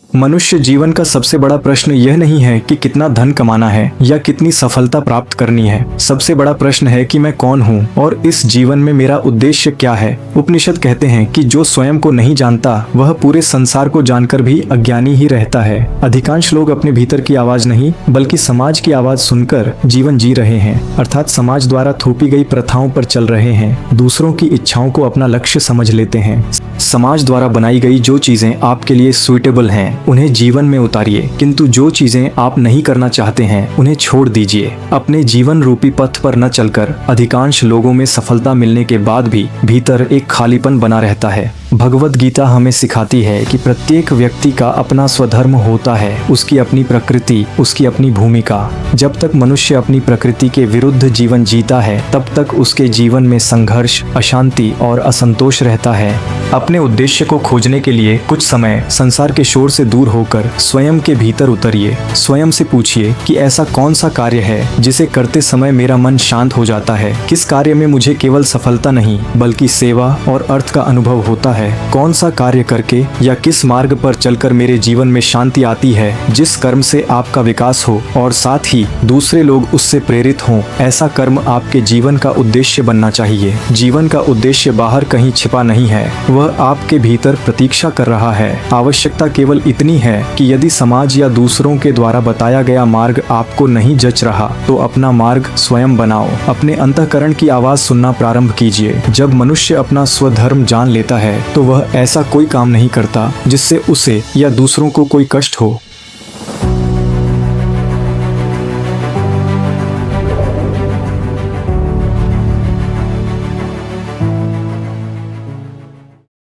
मनुष्य जीवन का सबसे बड़ा प्रश्न यह नहीं है कि कितना धन कमाना है या कितनी सफलता प्राप्त करनी है। सबसे बड़ा प्रश्न है कि मैं कौन हूँ और इस जीवन में मेरा उद्देश्य क्या है। उपनिषद कहते हैं कि जो स्वयं को नहीं जानता वह पूरे संसार को जानकर भी अज्ञानी ही रहता है। अधिकांश लोग अपने भीतर की आवाज नहीं बल्कि समाज की आवाज सुनकर जीवन जी रहे हैं, अर्थात समाज द्वारा थोपी गई प्रथाओं पर चल रहे हैं। दूसरों की इच्छाओं को अपना लक्ष्य समझ लेते हैं। समाज द्वारा बनाई गई जो चीजें आपके लिए सुइटेबल हैं उन्हें जीवन में उतारिए, किंतु जो चीजें आप नहीं करना चाहते हैं उन्हें छोड़ दीजिए। अपने जीवन रूपी पथ पर न चलकर अधिकांश लोगों में सफलता मिलने के बाद भी भीतर एक खालीपन बना रहता है। भगवत गीता हमें सिखाती है कि प्रत्येक व्यक्ति का अपना स्वधर्म होता है, उसकी अपनी प्रकृति, उसकी अपनी भूमिका। जब तक मनुष्य अपनी प्रकृति के विरुद्ध जीवन जीता है तब तक उसके जीवन में संघर्ष, अशांति और असंतोष रहता है। अपने उद्देश्य को खोजने के लिए कुछ समय संसार के शोर से दूर होकर स्वयं के भीतर उतरिए। स्वयं से पूछिए कि ऐसा कौन सा कार्य है जिसे करते समय मेरा मन शांत हो जाता है। किस कार्य में मुझे केवल सफलता नहीं बल्कि सेवा और अर्थ का अनुभव होता है। कौन सा कार्य करके या किस मार्ग पर चलकर मेरे जीवन में शांति आती है। जिस कर्म से आपका विकास हो और साथ ही दूसरे लोग उससे प्रेरित हों, ऐसा कर्म आपके जीवन का उद्देश्य बनना चाहिए। जीवन का उद्देश्य बाहर कहीं छिपा नहीं है, वह आपके भीतर प्रतीक्षा कर रहा है। आवश्यकता केवल इतनी है कि यदि समाज या दूसरों के द्वारा बताया गया मार्ग आपको नहीं जच रहा तो अपना मार्ग स्वयं बनाओ। अपने अंतःकरण की आवाज सुनना प्रारंभ कीजिए। जब मनुष्य अपना स्वधर्म जान लेता है तो वह ऐसा कोई काम नहीं करता जिससे उसे या दूसरों को कोई कष्ट हो।